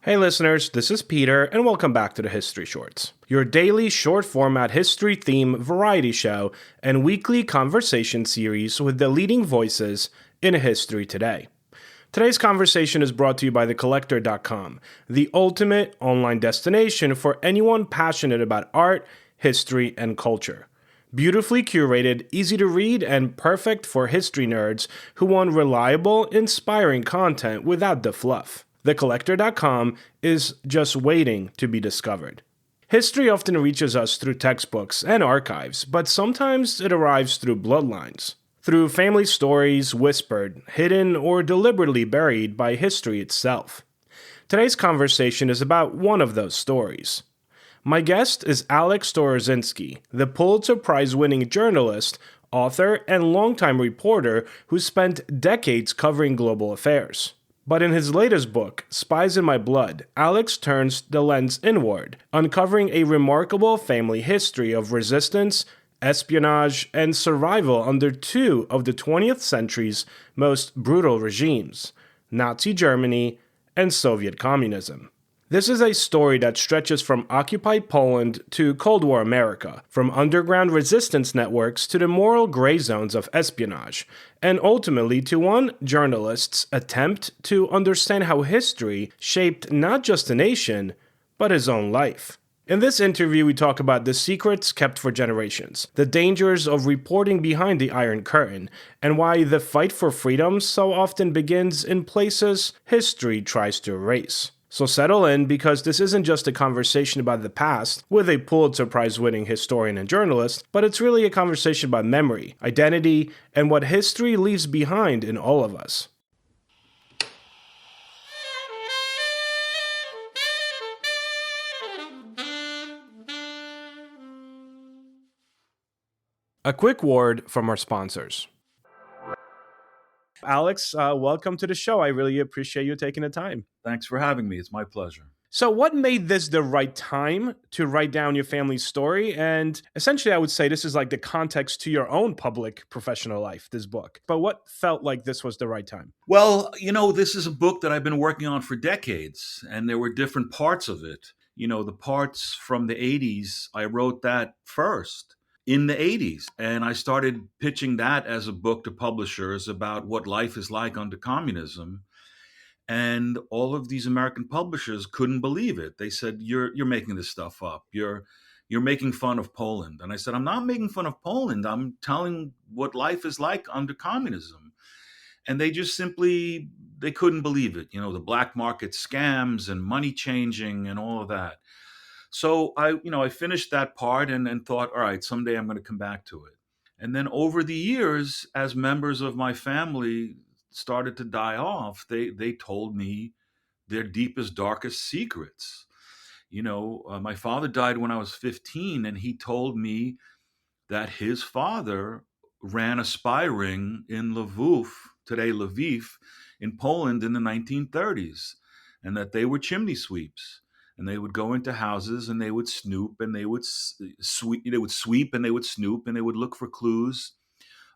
Hey listeners, this is Peter, and welcome back to the History Shorts, your daily short format history theme variety show and weekly conversation series with the leading voices in history today. Today's conversation is brought to you by thecollector.com, the ultimate online destination for anyone passionate about art, history, and culture. Beautifully curated, easy to read, and perfect for history nerds who want reliable, inspiring content without the fluff. TheCollector.com is just waiting to be discovered. History often reaches us through textbooks and archives, but sometimes it arrives through bloodlines. Through family stories whispered, hidden, or deliberately buried by history itself. Today's conversation is about one of those stories. My guest is Alex Storozynski, the Pulitzer Prize winning journalist, author, and longtime reporter who spent decades covering global affairs. But in his latest book, Spies in My Blood, Alex turns the lens inward, uncovering a remarkable family history of resistance, espionage, and survival under two of the 20th century's most brutal regimes, Nazi Germany and Soviet communism. This is a story that stretches from occupied Poland to Cold War America, from underground resistance networks to the moral gray zones of espionage, and ultimately to one journalist's attempt to understand how history shaped not just a nation, but his own life. In this interview, we talk about the secrets kept for generations, the dangers of reporting behind the Iron Curtain, and why the fight for freedom so often begins in places history tries to erase. So settle in, because this isn't just a conversation about the past with a Pulitzer Prize winning historian and journalist, but it's really a conversation about memory, identity, and what history leaves behind in all of us. A quick word from our sponsors. Alex, welcome to the show. I really appreciate you taking the time. Thanks for having me. It's my pleasure. So what made this the right time to write down your family's story? And essentially, I would say this is like the context to your own public professional life, this book. But what felt like this was the right time? Well, this is a book that I've been working on for decades, and there were different parts of it. The parts from the 80s, I wrote that first in the 80s. And I started pitching that as a book to publishers about what life is like under communism. And all of these American publishers couldn't believe it. They said, "You're making this stuff up. You're making fun of Poland." And I said, "I'm not making fun of Poland. I'm telling what life is like under communism." And they just simply they couldn't believe it. The black market scams and money changing and all of that. So I finished that part and thought, all right, someday I'm going to come back to it. And then over the years, as members of my family started to die off, they told me their deepest, darkest secrets. My father died when I was 15, and he told me that his father ran a spy ring in Lvov, today Lviv, in Poland in the 1930s, and that they were chimney sweeps. And they would go into houses and they would snoop and they would sweep and they would snoop and they would look for clues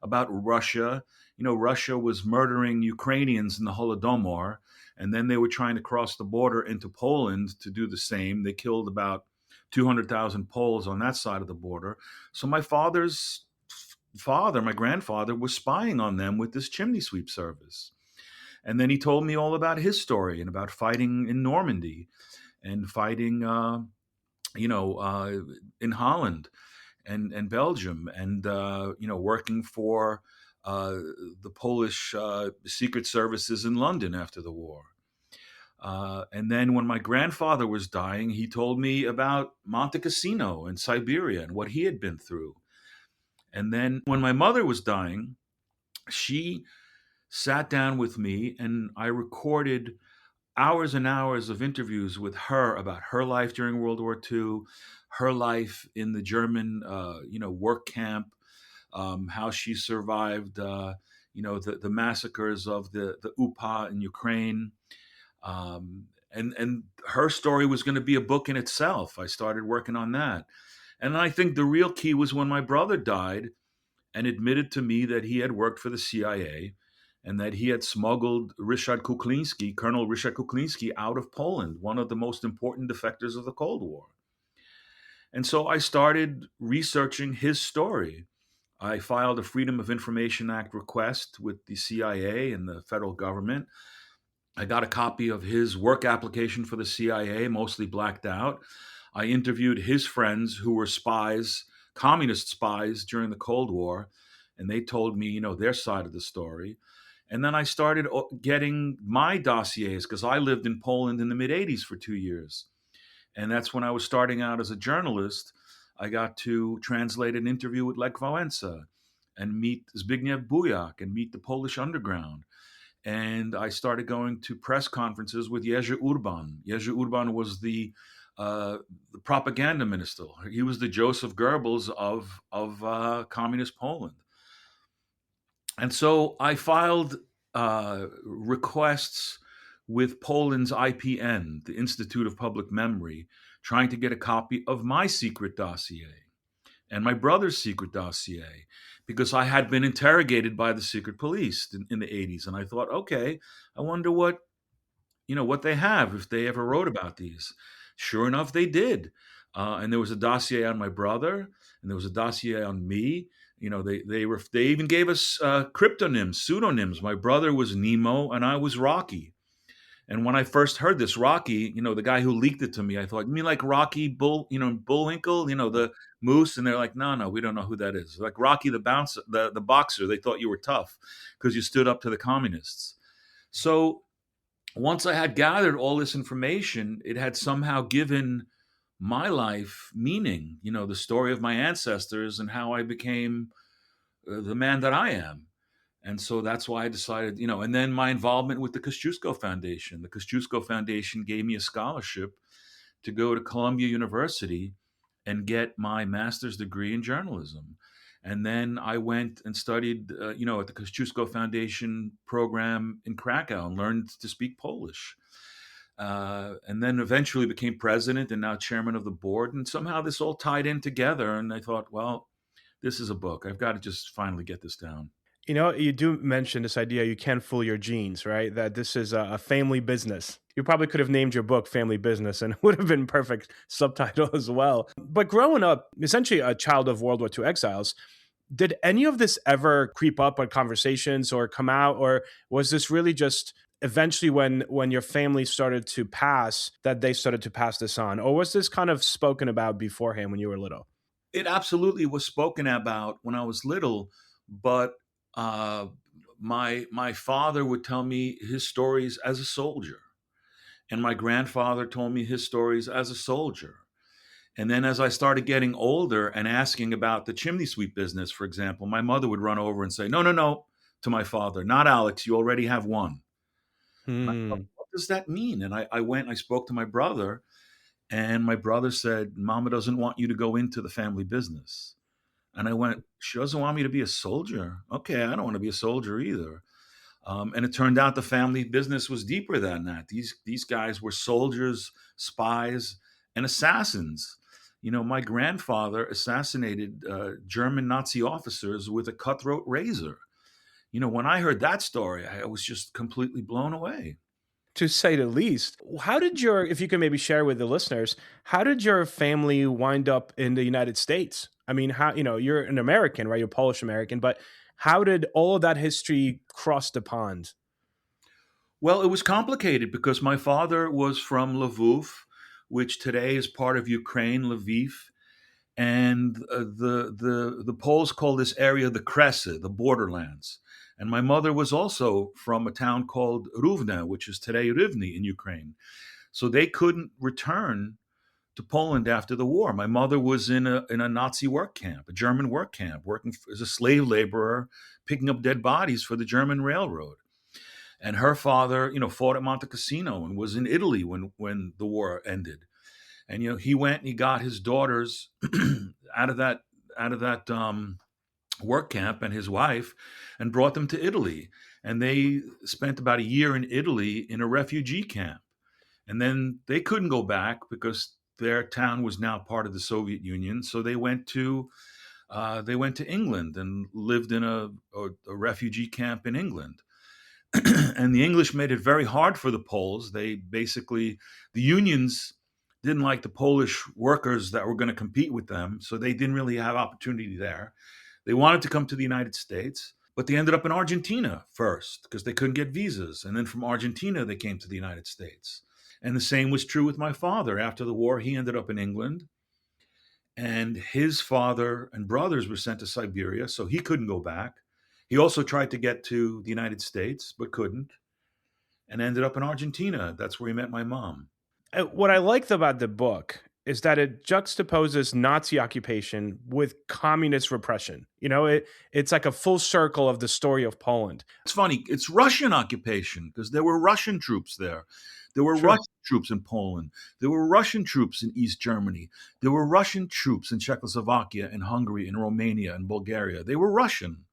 about Russia. Russia was murdering Ukrainians in the Holodomor, and then they were trying to cross the border into Poland to do the same. They killed about 200,000 Poles on that side of the border. So my father's father, my grandfather, was spying on them with this chimney sweep service. And then he told me all about his story and about fighting in Normandy and fighting, in Holland and Belgium, and working for the Polish secret services in London after the war. And then when my grandfather was dying, he told me about Monte Cassino in Siberia and what he had been through. And then when my mother was dying, she sat down with me and I recorded hours and hours of interviews with her about her life during World War II, her life in the German, work camp, how she survived, the massacres of the UPA in Ukraine. And her story was going to be a book in itself. I started working on that. And I think the real key was when my brother died and admitted to me that he had worked for the CIA and that he had smuggled Ryszard Kuklinski, Colonel Ryszard Kuklinski, out of Poland, one of the most important defectors of the Cold War. And so I started researching his story. I filed a Freedom of Information Act request with the CIA and the federal government. I got a copy of his work application for the CIA, mostly blacked out. I interviewed his friends who were spies, communist spies during the Cold War, and they told me, their side of the story. And then I started getting my dossiers because I lived in Poland in the mid 80s for 2 years. And that's when I was starting out as a journalist. I got to translate an interview with Lech Wałęsa and meet Zbigniew Bujak and meet the Polish underground. And I started going to press conferences with Jerzy Urban. Jerzy Urban was the propaganda minister. He was the Joseph Goebbels of communist Poland. And so I filed requests with Poland's IPN, the Institute of Public Memory, trying to get a copy of my secret dossier and my brother's secret dossier, because I had been interrogated by the secret police in the 80s. And I thought, okay, I wonder what they have, if they ever wrote about these. Sure enough, they did. And there was a dossier on my brother, and there was a dossier on me. They even gave us cryptonyms, pseudonyms. My brother was Nemo, and I was Rocky. And when I first heard this, Rocky, the guy who leaked it to me, I thought, you mean like Rocky Bullwinkle, the moose? And they're like, no, we don't know who that is. Like Rocky the bouncer, the boxer. They thought you were tough because you stood up to the communists. So once I had gathered all this information, it had somehow given my life meaning, the story of my ancestors and how I became the man that I am. And so that's why I decided, and then my involvement with the Kosciuszko Foundation. The Kosciuszko Foundation gave me a scholarship to go to Columbia University and get my master's degree in journalism. And then I went and studied, at the Kosciuszko Foundation program in Krakow and learned to speak Polish. And then eventually became president and now chairman of the board. And somehow this all tied in together. And I thought, well, this is a book. I've got to just finally get this down. You do mention this idea you can't fool your genes, right? That this is a family business. You probably could have named your book Family Business and it would have been perfect subtitle as well. But growing up, essentially a child of World War II exiles, did any of this ever creep up on conversations or come out? Or was this really just eventually when your family started to pass that they started to pass this on? Or was this kind of spoken about beforehand when you were little? It absolutely was spoken about when I was little, but my father would tell me his stories as a soldier, and my grandfather told me his stories as a soldier. And then as I started getting older and asking about the chimney sweep business, for example, my mother would run over and say, no, no, no, to my father, not Alex, you already have one. And I thought, Hmm. what does that mean? And I spoke to my brother, and my brother said, Mama doesn't want you to go into the family business. And I went, she doesn't want me to be a soldier. Okay, I don't want to be a soldier either. And it turned out the family business was deeper than that. These guys were soldiers, spies, and assassins. My grandfather assassinated German Nazi officers with a cutthroat razor. When I heard that story, I was just completely blown away. To say the least. If you can maybe share with the listeners, how did your family wind up in the United States? I mean, you're an American, right? You're Polish American, but how did all of that history cross the pond? Well, it was complicated because my father was from Lviv, which today is part of Ukraine, Lviv. And the Poles call this area the Kresy, the borderlands. And my mother was also from a town called Ruvne, which is today Rivne in Ukraine. So they couldn't return to Poland after the war. My mother was in a Nazi work camp, a German work camp, working as a slave laborer, picking up dead bodies for the German railroad. And her father, fought at Monte Cassino and was in Italy when the war ended. And he went and he got his daughters out of that work camp and his wife, and brought them to Italy. And they spent about a year in Italy in a refugee camp. And then they couldn't go back because their town was now part of the Soviet Union. So they went to England and lived in a refugee camp in England. And the English made it very hard for the Poles. They basically, the unions didn't like the Polish workers that were going to compete with them, so they didn't really have opportunity there. They wanted to come to the United States, but they ended up in Argentina first because they couldn't get visas. And then from Argentina, they came to the United States. And the same was true with my father. After the war, he ended up in England, and his father and brothers were sent to Siberia, so he couldn't go back. He also tried to get to the United States, but couldn't, and ended up in Argentina. That's where he met my mom. What I liked about the book is that it juxtaposes Nazi occupation with communist repression. It's like a full circle of the story of Poland. It's funny, it's Russian occupation because there were Russian troops there. There were True. Russian troops in Poland. There were Russian troops in East Germany. There were Russian troops in Czechoslovakia and Hungary and Romania and Bulgaria. They were Russian.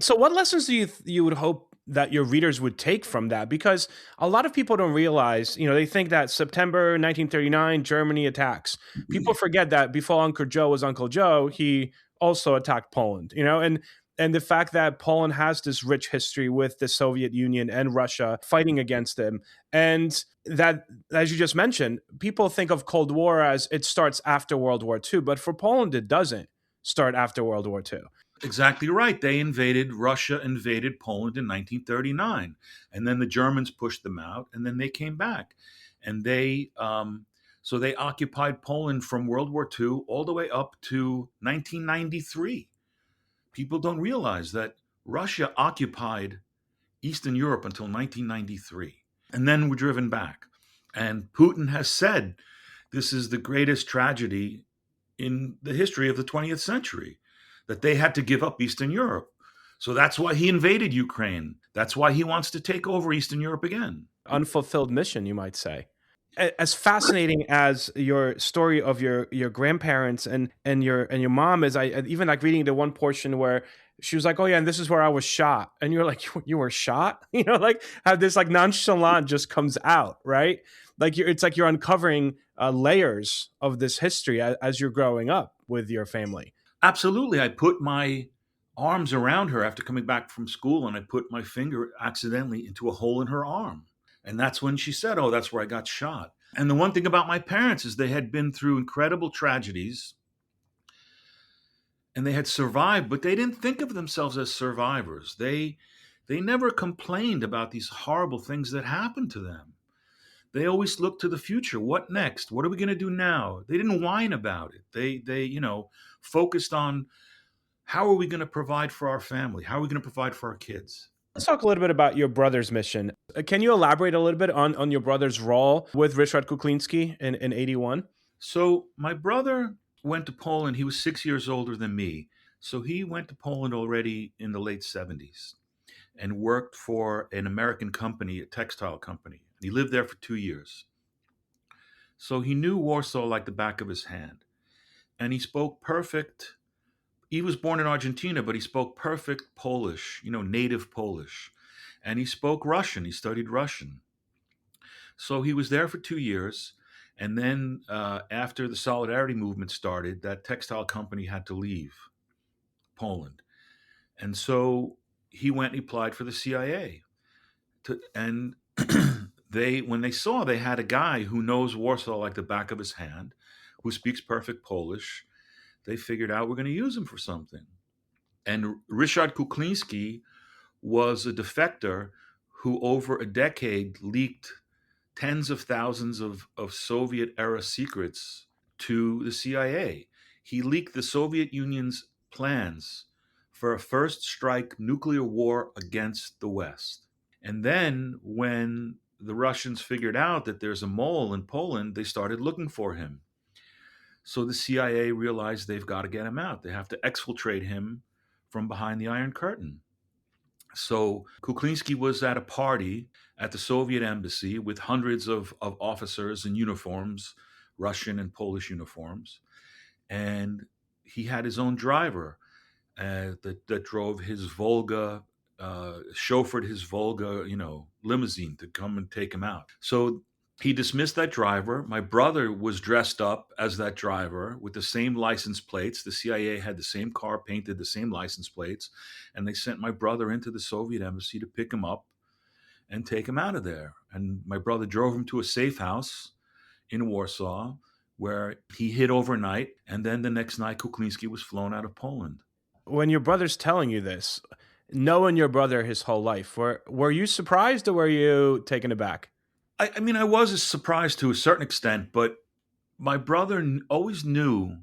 So, what lessons do you would hope that your readers would take from that? Because a lot of people don't realize, they think that September 1939, Germany attacks. People forget that before Uncle Joe was Uncle Joe, he also attacked Poland. And the fact that Poland has this rich history with the Soviet Union and Russia fighting against them, and that, as you just mentioned, people think of Cold War as it starts after World War II, but for Poland, it doesn't start after World War II. Exactly right. Russia invaded Poland in 1939. And then the Germans pushed them out, and then they came back. And so they occupied Poland from World War II all the way up to 1993. People don't realize that Russia occupied Eastern Europe until 1993, and then were driven back. And Putin has said this is the greatest tragedy in the history of the 20th century, that they had to give up Eastern Europe. So that's why he invaded Ukraine. That's why he wants to take over Eastern Europe again. Unfulfilled mission, you might say. As fascinating as your story of your grandparents and your mom is, I even like reading the one portion where she was like, "Oh yeah, and this is where I was shot," and you're like, "You were shot?" Like how this like nonchalant just comes out, right? Like it's like you're uncovering layers of this history as you're growing up with your family. Absolutely. I put my arms around her after coming back from school, and I put my finger accidentally into a hole in her arm. And that's when she said, "Oh, that's where I got shot." And the one thing about my parents is they had been through incredible tragedies and they had survived, but they didn't think of themselves as survivors. They never complained about these horrible things that happened to them. They always looked to the future. What next? What are we going to do now? They didn't whine about it. They focused on how are we going to provide for our family? How are we going to provide for our kids? Let's talk a little bit about your brother's mission. Can you elaborate a little bit on your brother's role with Ryszard Kuklinski in 81? So my brother went to Poland. He was 6 years older than me. So he went to Poland already in the late 70s and worked for an American company, a textile company. He lived there for 2 years. So he knew Warsaw like the back of his hand. And he spoke perfect. He was born in Argentina, but he spoke perfect Polish, native Polish. And he spoke Russian. He studied Russian. So he was there for 2 years. And then after the Solidarity movement started, that textile company had to leave Poland. And so he went and applied for the CIA. And when they saw they had a guy who knows Warsaw like the back of his hand, who speaks perfect Polish, they figured out we're going to use him for something. And Ryszard Kuklinski was a defector who over a decade leaked tens of thousands of Soviet era secrets to the CIA. He leaked the Soviet Union's plans for a first strike nuclear war against the West. And then when the Russians figured out that there's a mole in Poland, they started looking for him. So the CIA realized they've got to get him out. They have to exfiltrate him from behind the Iron Curtain. So Kuklinski was at a party at the Soviet embassy with hundreds of officers in uniforms, Russian and Polish uniforms. And he had his own driver that drove his Volga, chauffeured his Volga, limousine to come and take him out. So he dismissed that driver. My brother was dressed up as that driver with the same license plates. The CIA had the same car painted the same license plates. And they sent my brother into the Soviet embassy to pick him up and take him out of there. And my brother drove him to a safe house in Warsaw where he hid overnight. And then the next night, Kuklinski was flown out of Poland. When your brother's telling you this, knowing your brother his whole life, were you surprised or were you taken aback? I mean, I was surprised to a certain extent, but my brother always knew.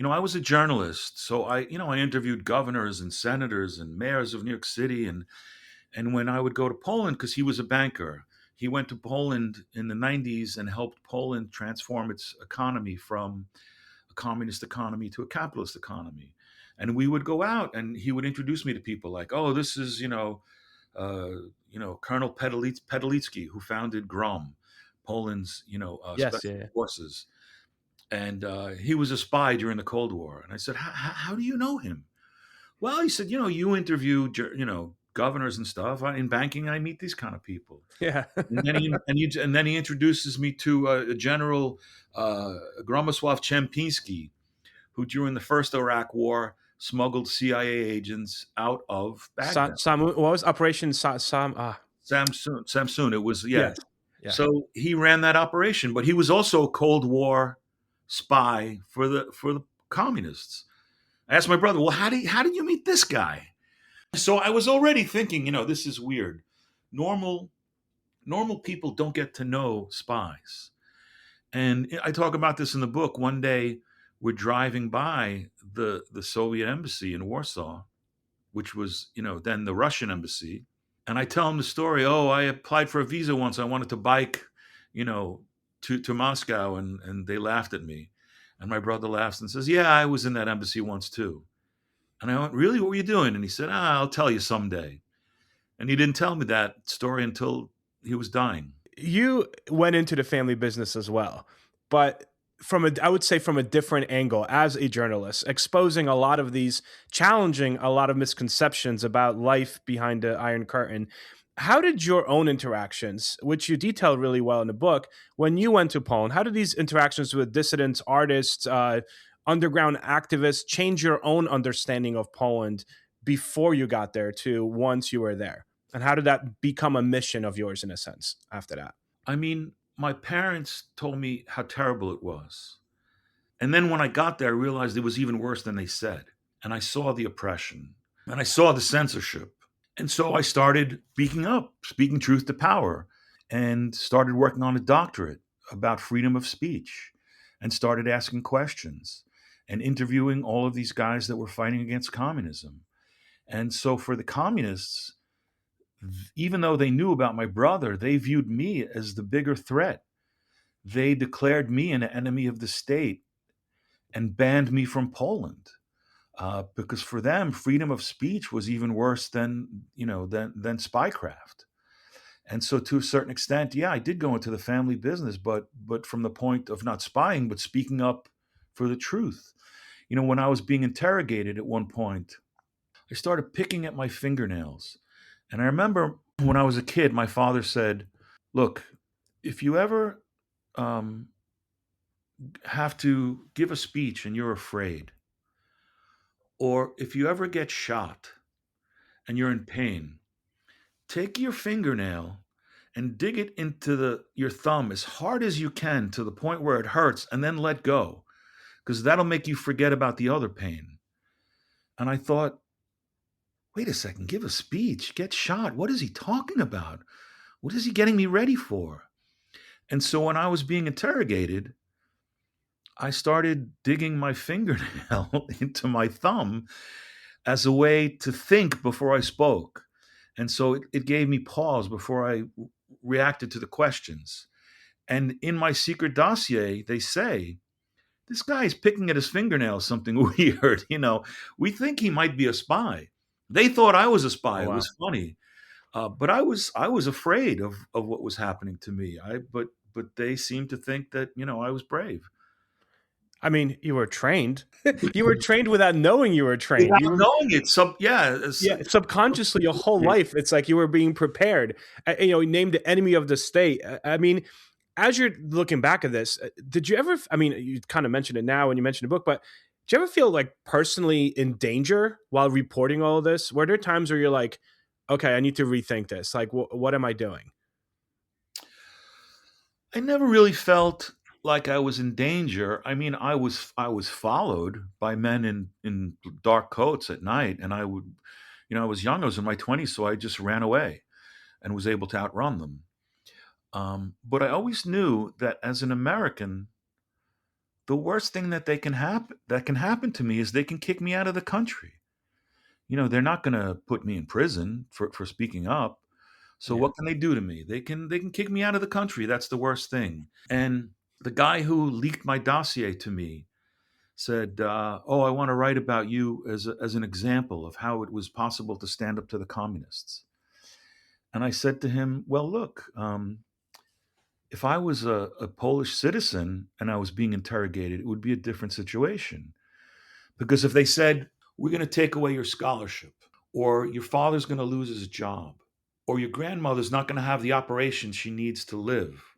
I was a journalist, so I interviewed governors and senators and mayors of New York City, and when I would go to Poland, because he was a banker, he went to Poland in the '90s and helped Poland transform its economy from a communist economy to a capitalist economy. And we would go out, and he would introduce me to people like, "Oh, this is Colonel Pedalitsky, who founded GROM, Poland's Yes, special yeah. forces." And he was a spy during the Cold War. And I said, "How do you know him?" Well, he said, "You interview, governors and stuff. In banking, I meet these kind of people." Yeah. And then he introduces me to a General Gromosław Czempiński, who during the first Iraq War smuggled CIA agents out of Baghdad. What was Operation Samsun. It was, yeah. yes. Yeah. So he ran that operation, but he was also a Cold War spy for the communists. I asked my brother, "Well, how did you meet this guy?" So I was already thinking, this is weird. Normal people don't get to know spies. And I talk about this in the book. One day we're driving by the Soviet embassy in Warsaw, which was, then the Russian embassy. And I tell him the story. "Oh, I applied for a visa once. I wanted to bike, to Moscow, and they laughed at me." And my brother laughs and says, "Yeah, I was in that embassy once too." And I went, "Really? What were you doing?" And he said, "I'll tell you someday." And he didn't tell me that story until he was dying. You went into the family business as well, but I would say from a different angle as a journalist, exposing challenging a lot of misconceptions about life behind the Iron Curtain. How did your own interactions, which you detailed really well in the book, when you went to Poland, how did these interactions with dissidents, artists, underground activists change your own understanding of Poland before you got there to once you were there? And how did that become a mission of yours in a sense after that? I mean, my parents told me how terrible it was. And then when I got there, I realized it was even worse than they said. And I saw the oppression and I saw the censorship. And so I started speaking up, speaking truth to power, and started working on a doctorate about freedom of speech, and started asking questions and interviewing all of these guys that were fighting against communism. And so for the communists, even though they knew about my brother, they viewed me as the bigger threat. They declared me an enemy of the state and banned me from Poland. Because for them, freedom of speech was even worse than spycraft. And so, to a certain extent, yeah, I did go into the family business, but from the point of not spying, but speaking up for the truth. When I was being interrogated at one point, I started picking at my fingernails. And I remember when I was a kid, my father said, "Look, if you ever have to give a speech and you're afraid, or if you ever get shot and you're in pain, take your fingernail and dig it into your thumb as hard as you can to the point where it hurts, and then let go, because that'll make you forget about the other pain." And I thought, wait a second, give a speech, get shot. What is he talking about? What is he getting me ready for? And so when I was being interrogated, I started digging my fingernail into my thumb as a way to think before I spoke. And so it gave me pause before I reacted to the questions. And in my secret dossier, they say, "This guy is picking at his fingernails, something weird. We think he might be a spy." They thought I was a spy. Oh, It wow. was funny. But I was afraid of what was happening to me. But they seemed to think that, I was brave. I mean, you were trained. You were trained without knowing you were trained. Without knowing it, Yeah, subconsciously, your whole life, it's like you were being prepared. Named the enemy of the state. I mean, as you're looking back at this, did you ever? I mean, you kind of mentioned it now when you mentioned the book, but did you ever feel like personally in danger while reporting all of this? Were there times where you're like, okay, I need to rethink this. Like, what am I doing? I never really felt like I was in danger. I mean, I was followed by men in dark coats at night, and I would, I was young. I was in my 20s, so I just ran away and was able to outrun them. But I always knew that as an American, the worst thing that can happen to me is they can kick me out of the country. They're not going to put me in prison for speaking up. So Yeah. what can they do to me? They can kick me out of the country. That's the worst thing. And the guy who leaked my dossier to me said, "Oh, I want to write about you as an example of how it was possible to stand up to the communists." And I said to him, "Well, look, if I was a Polish citizen and I was being interrogated, it would be a different situation. Because if they said, we're going to take away your scholarship, or your father's going to lose his job, or your grandmother's not going to have the operation she needs to live,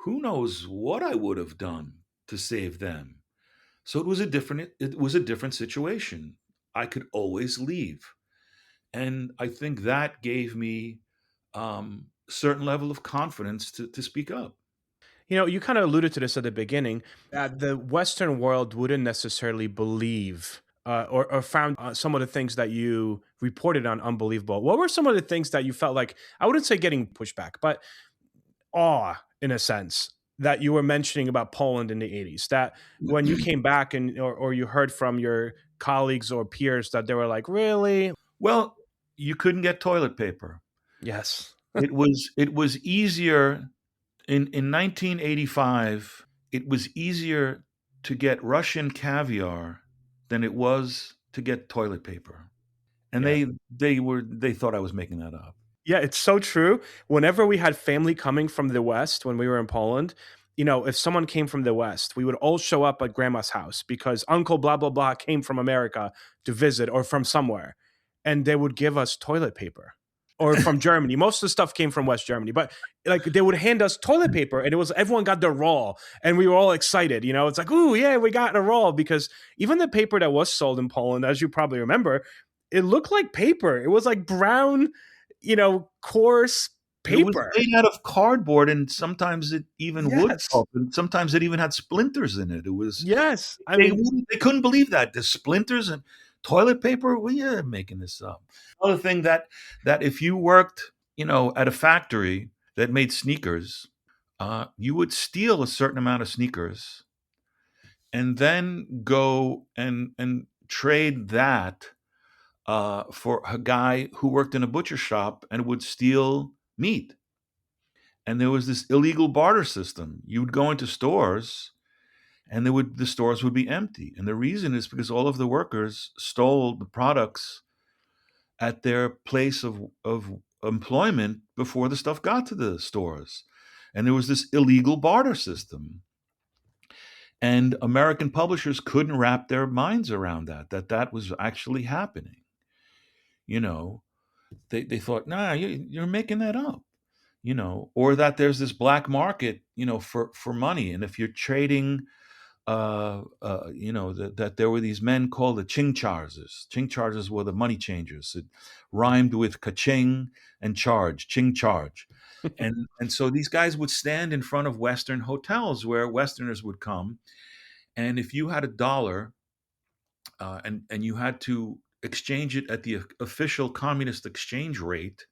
who knows what I would have done to save them?" So it was a different situation. I could always leave. And I think that gave me a certain level of confidence to speak up. You kind of alluded to this at the beginning that the Western world wouldn't necessarily believe or found some of the things that you reported on unbelievable. What were some of the things that you felt like, I wouldn't say getting pushback, but awe in a sense that you were mentioning about Poland in the 80s? That when you came back and or you heard from your colleagues or peers that they were like, really? Well, you couldn't get toilet paper. Yes. It was easier in 1985. It was easier to get Russian caviar than it was to get toilet paper. And Yeah. they thought I was making that up. Yeah, it's so true. Whenever we had family coming from the West when we were in Poland, if someone came from the West, we would all show up at grandma's house because Uncle blah, blah, blah came from America to visit or from somewhere. And they would give us toilet paper or from Germany. Most of the stuff came from West Germany, but like they would hand us toilet paper and it was everyone got their roll and we were all excited. It's like, ooh, yeah, we got a roll because even the paper that was sold in Poland, as you probably remember, it looked like paper. It was like brown coarse It was paper. made out of cardboard, and sometimes it even wood Yes. pulp, and sometimes it even had splinters in it. It was Yes. I they mean, wouldn't they couldn't believe that. The splinters and toilet paper? Well, yeah, making this up. Another thing that if you worked, at a factory that made sneakers, you would steal a certain amount of sneakers and then go and trade that for a guy who worked in a butcher shop and would steal meat. And there was this illegal barter system. You would go into stores and the stores would be empty. And the reason is because all of the workers stole the products at their place of employment before the stuff got to the stores. And there was this illegal barter system. And American publishers couldn't wrap their minds around that was actually happening. You know, they thought, nah, you're making that up. Or that there's this black market, for money. And if you're trading, that there were these men called the Ching Chargers. Ching Chargers were the money changers. It rhymed with ka-ching and charge, Ching charge. And so these guys would stand in front of Western hotels where Westerners would come. And if you had a dollar and you had to exchange it at the official communist exchange rate,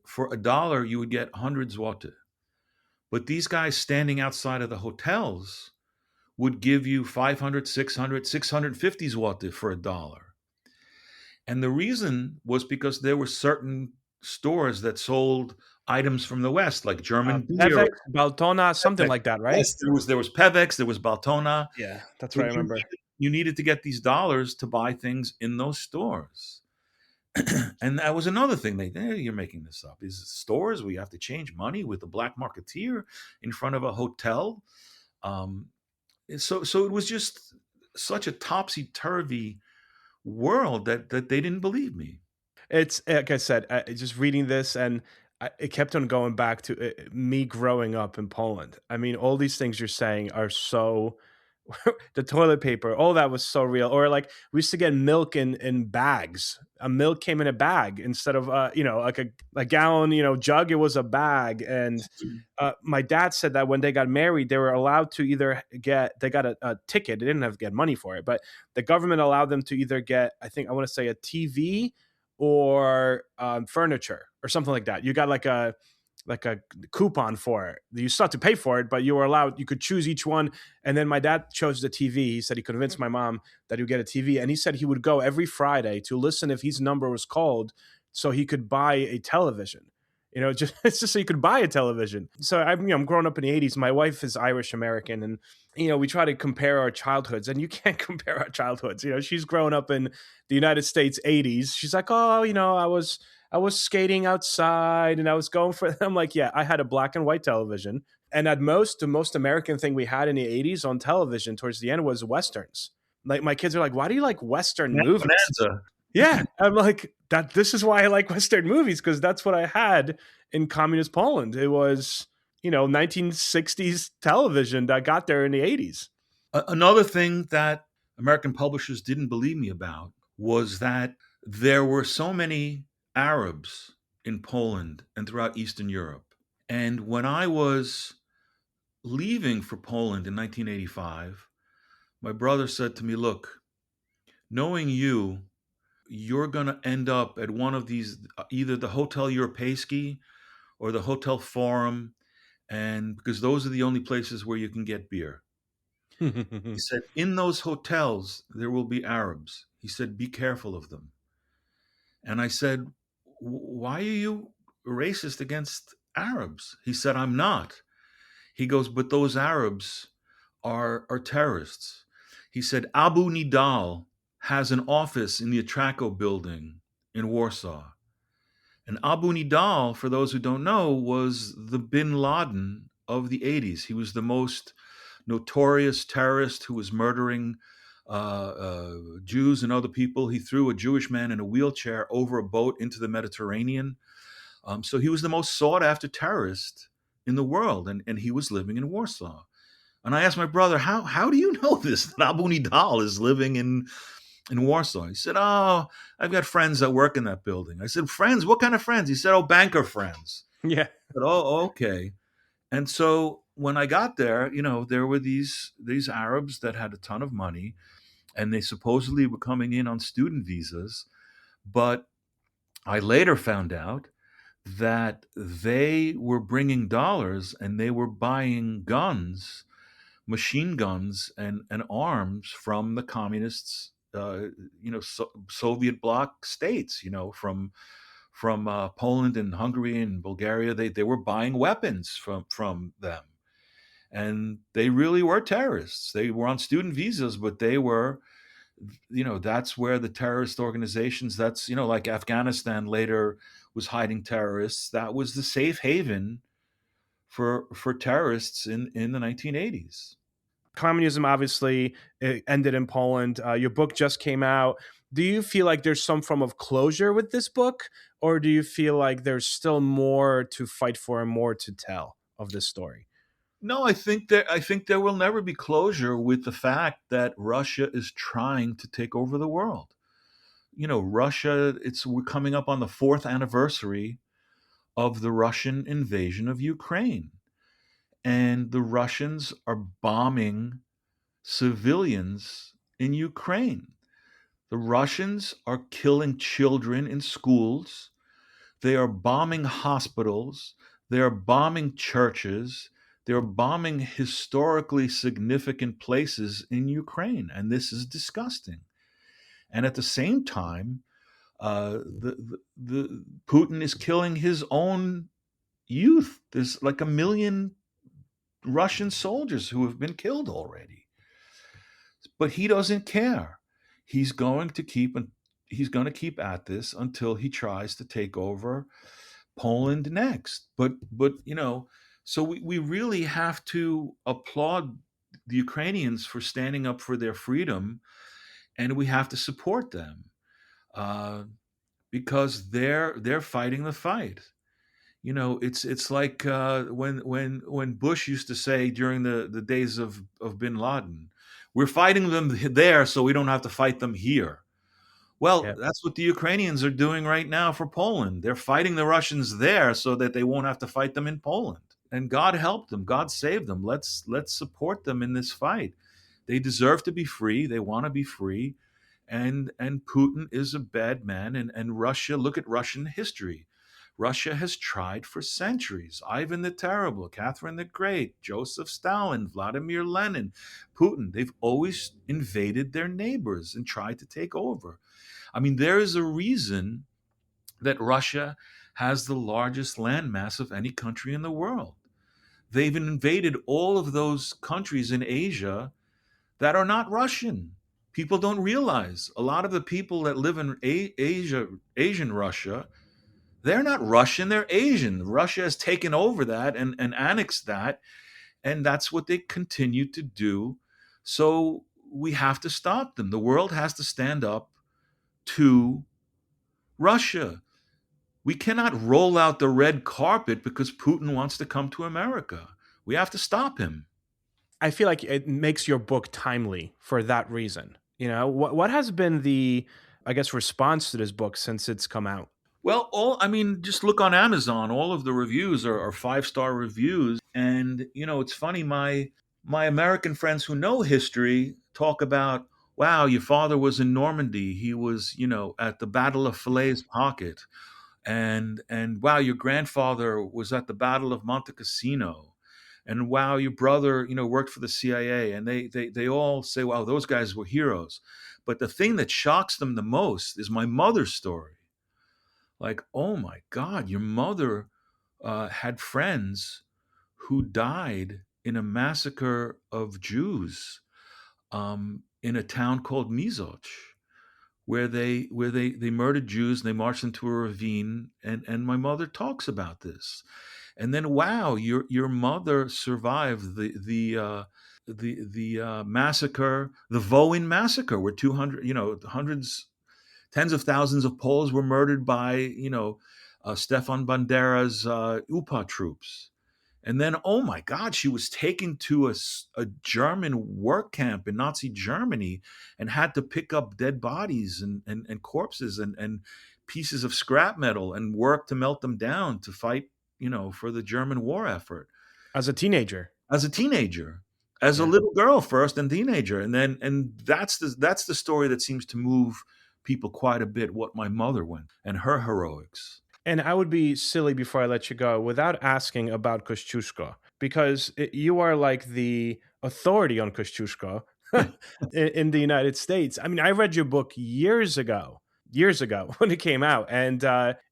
for a dollar, you would get 100 zloty. But these guys standing outside of the hotels would give you 500, 600, 650 zloty for a dollar. And the reason was because there were certain stores that sold items from the West, like German beer. Pevex, Baltona, something like that, right? Yes, there was Pevex, there was Baltona. Yeah, that's But what I remember. you needed to get these dollars to buy things in those stores. And that was another thing. You're making this up. These stores where you have to change money with a black marketeer in front of a hotel. Um, so it was just such a topsy turvy world that they didn't believe me. It's like I said, just reading this, and it kept on going back to me growing up in Poland. I mean, all these things you're saying are so the toilet paper, all that was so real. Or like we used to get milk in bags. A milk came in a bag instead of like a gallon jug. It was a bag. And my dad said that when they got married, they were allowed to either they got a ticket. They didn't have to get money for it, but the government allowed them to either get, I want to say, a TV or furniture or something like that. You got like a coupon for it. You still have to pay for it, but you were allowed, you could choose each one. And then my dad chose the TV. He said he convinced my mom that he would get a TV. And he said he would go every Friday to listen if his number was called so he could buy a television. Just it's just so you could buy a television. So I'm growing up in the 80s. My wife is Irish American, and we try to compare our childhoods, and you can't compare our childhoods. She's grown up in the United States 80s. She's like, oh, I was skating outside and I was going for. I'm like, yeah, I had a black and white television, and at most, the most American thing we had in the 80s on television towards the end was westerns. Like my kids are like, why do you like Western movies? Bonanza. Yeah, I'm like that. This is why I like Western movies, because that's what I had in communist Poland. It was 1960s television that got there in the 80s. Another thing that American publishers didn't believe me about was that there were so many Arabs in Poland and throughout Eastern Europe. And when I was leaving for Poland in 1985, my brother said to me, look, knowing you're going to end up at one of these, either the Hotel Europejski or the Hotel Forum, and because those are the only places where you can get beer. He said, in those hotels, there will be Arabs. He said, be careful of them. And I said, why are you racist against Arabs? He said, I'm not. He goes, but those Arabs are terrorists. He said, Abu Nidal has an office in the Atraco building in Warsaw. And Abu Nidal, for those who don't know, was the bin Laden of the 80s. He was the most notorious terrorist who was murdering Jews and other people. He threw a Jewish man in a wheelchair over a boat into the Mediterranean. So he was the most sought after terrorist in the world, and he was living in Warsaw. And I asked my brother, how do you know this, that Abu Nidal is living in Warsaw? He said, oh, I've got friends that work in that building. I said, friends? What kind of friends? He said, oh, banker friends. Yeah. I said, oh, okay. And so when I got there, there were these Arabs that had a ton of money, and they supposedly were coming in on student visas. But I later found out that they were bringing dollars and they were buying guns, machine guns, and arms from the communists, Soviet bloc states, from Poland and Hungary and Bulgaria. They were buying weapons from them. And they really were terrorists. They were on student visas, but they were, that's where the terrorist organizations, that's, like Afghanistan later was hiding terrorists. That was the safe haven for terrorists in the 1980s. Communism obviously ended in Poland. Your book just came out. Do you feel like there's some form of closure with this book, or do you feel like there's still more to fight for and more to tell of this story? No, I think there will never be closure with the fact that Russia is trying to take over the world. Russia, we're coming up on the 4th anniversary of the Russian invasion of Ukraine. And the Russians are bombing civilians in Ukraine. The Russians are killing children in schools. They are bombing hospitals. They are bombing churches. They're bombing historically significant places in Ukraine, and this is disgusting. And at the same time, the Putin is killing his own youth. There's like 1 million Russian soldiers who have been killed already, but he doesn't care. He's going to keep at this until he tries to take over Poland next. But so we really have to applaud the Ukrainians for standing up for their freedom, and we have to support them because they're fighting the fight. It's like when Bush used to say during the days of bin Laden, We're fighting them there so we don't have to fight them here. Well, Yeah. that's what the Ukrainians are doing right now for Poland. They're fighting the Russians there so that they won't have to fight them in Poland. And God help them. God save them. Let's support them in this fight. They deserve to be free. They want to be free. And Putin is a bad man. And Russia, look at Russian history. Russia has tried for centuries. Ivan the Terrible, Catherine the Great, Joseph Stalin, Vladimir Lenin, Putin. They've always invaded their neighbors and tried to take over. I mean, there is a reason that Russia has the largest landmass of any country in the world. They've invaded all of those countries in Asia that are not Russian. People don't realize a lot of the people that live in Asia, Asian Russia, they're not Russian, they're Asian. Russia has taken over that and annexed that, and that's what they continue to do. So we have to stop them. The world has to stand up to Russia. We cannot roll out the red carpet because Putin wants to come to America. We have to stop him. I feel like it makes your book timely for that reason. What has been the, I guess, response to this book since it's come out? Well, just look on Amazon. All of the reviews are 5-star reviews, and it's funny. My American friends who know history talk about, wow, your father was in Normandy. He was, at the Battle of Falaise Pocket, and wow, your grandfather was at the Battle of Monte Cassino, and wow, your brother, worked for the CIA, and they all say, wow, those guys were heroes. But the thing that shocks them the most is my mother's story. Like, oh my God, your mother had friends who died in a massacre of Jews in a town called Mizoch, where they murdered Jews and they marched into a ravine. And my mother talks about this. And then, wow, your mother survived the massacre, the Voin massacre, where 200, hundreds, tens of thousands of Poles were murdered by, Stefan Bandera's UPA troops. And then, oh my God, she was taken to a German work camp in Nazi Germany and had to pick up dead bodies and corpses and pieces of scrap metal and work to melt them down to fight, for the German war effort As a teenager. as a teenager, as a Yeah. little girl first and teenager. And that's the story that seems to move people quite a bit, what my mother went and her heroics. And I would be silly before I let you go without asking about Kosciuszko, because you are like the authority on Kosciuszko in the United States. I mean, I read your book years ago when it came out, and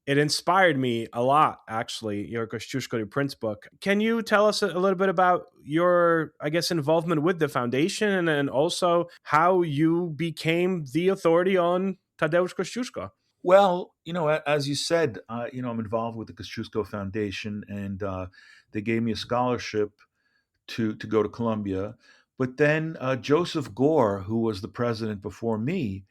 it inspired me a lot, actually, your Kosciuszko the Prince book. Can you tell us a little bit about your, I guess, involvement with the foundation, and then also how you became the authority on Tadeusz Kosciuszko? Well, as you said, I'm involved with the Kosciuszko Foundation, and they gave me a scholarship to go to Columbia. But then Joseph Gore, who was the president before me,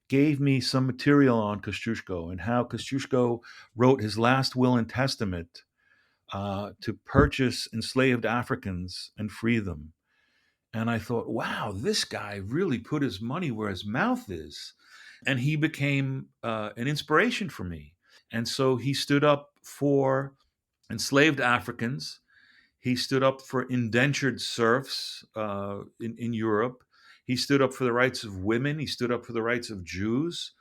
gave me some material on Kosciuszko and how Kosciuszko wrote his last will and testament to purchase enslaved Africans and free them. And I thought, wow, this guy really put his money where his mouth is. And he became an inspiration for me. And so he stood up for enslaved Africans. He stood up for indentured serfs in Europe. He stood up for the rights of women. He stood up for the rights of Jews.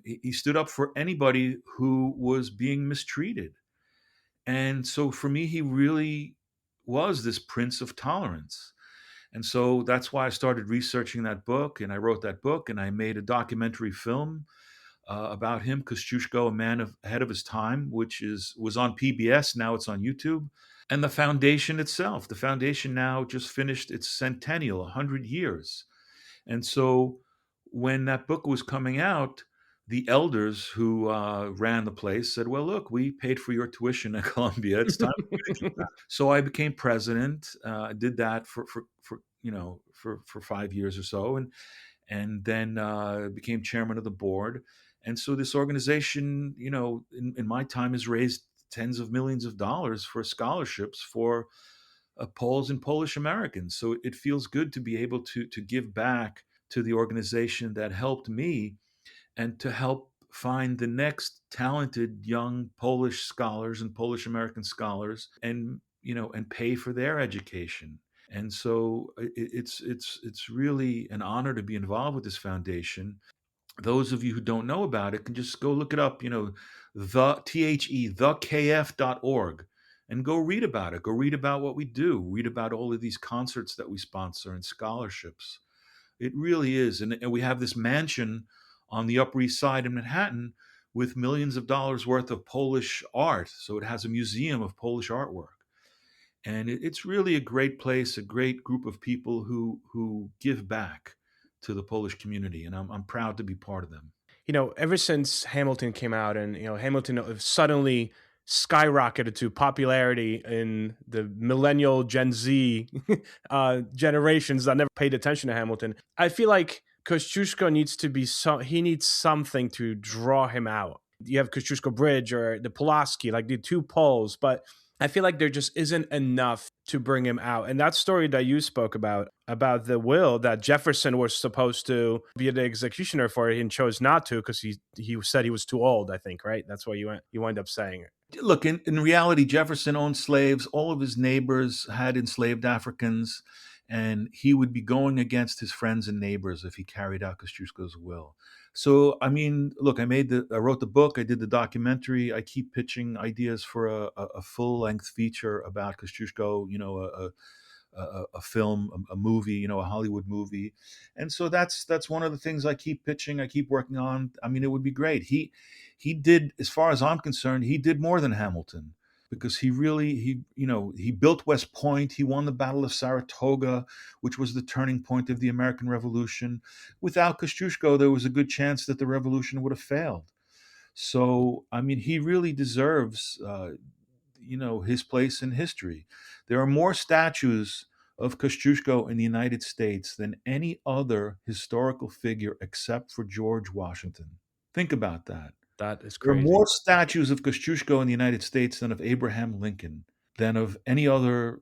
He stood up for anybody who was being mistreated. And so for me, he really was this prince of tolerance. And so that's why I started researching that book, and I wrote that book, and I made a documentary film about him, Kosciuszko, a man ahead of his time, which was on PBS. Now it's on YouTube. And the foundation itself, the foundation now just finished its centennial, 100 years. And so when that book was coming out, the elders who ran the place said, well, look, we paid for your tuition at Columbia. It's time. So I became president. I did that for 5 years or so, and then became chairman of the board. And so this organization, in my time, has raised tens of millions of dollars for scholarships for Poles and Polish Americans. So it feels good to be able to give back to the organization that helped me and to help find the next talented young Polish scholars and Polish American scholars, and and pay for their education. And so it's really an honor to be involved with this foundation. Those of you who don't know about it can just go look it up, thekf.org, and go read about it. Go read about what we do. Read about all of these concerts that we sponsor and scholarships. It really is. And we have this mansion on the Upper East Side in Manhattan with millions of dollars worth of Polish art. So it has a museum of Polish artwork. And it's really a great place, a great group of people who give back to the Polish community. And I'm proud to be part of them. Ever since Hamilton came out, and Hamilton suddenly skyrocketed to popularity in the millennial Gen Z generations that never paid attention to Hamilton, I feel like Kosciuszko he needs something to draw him out. You have Kosciuszko Bridge or the Pulaski, like the two poles, but I feel like there just isn't enough to bring him out. And that story that you spoke about the will that Jefferson was supposed to be the executioner for and chose not to because he said he was too old, I think, right? That's what you wind up saying. Look, in reality, Jefferson owned slaves. All of his neighbors had enslaved Africans, and he would be going against his friends and neighbors if he carried out Kosciuszko's will. So, I mean, look, I wrote the book, I did the documentary. I keep pitching ideas for a full length feature about Kosciuszko, a film, a movie, a Hollywood movie. And so that's one of the things I keep pitching, I keep working on. I mean, it would be great. He did, as far as I'm concerned, he did more than Hamilton, because he built West Point. He won the Battle of Saratoga, which was the turning point of the American Revolution. Without Kosciuszko, there was a good chance that the revolution would have failed. So, I mean, he really deserves, his place in history. There are more statues of Kosciuszko in the United States than any other historical figure except for George Washington. Think about that. That is There are crazy. more statues of Kosciuszko in the United States than of Abraham Lincoln, than of any other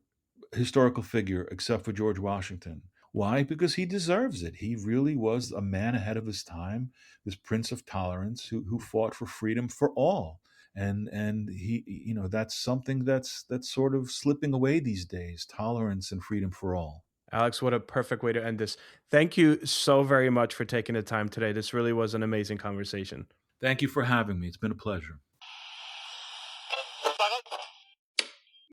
historical figure except for George Washington. Why? Because he deserves it. He really was a man ahead of his time, this Prince of Tolerance who fought for freedom for all. And he, that's something that's sort of slipping away these days, tolerance and freedom for all. Alex, what a perfect way to end this. Thank you so very much for taking the time today. This really was an amazing conversation. Thank you for having me. It's been a pleasure.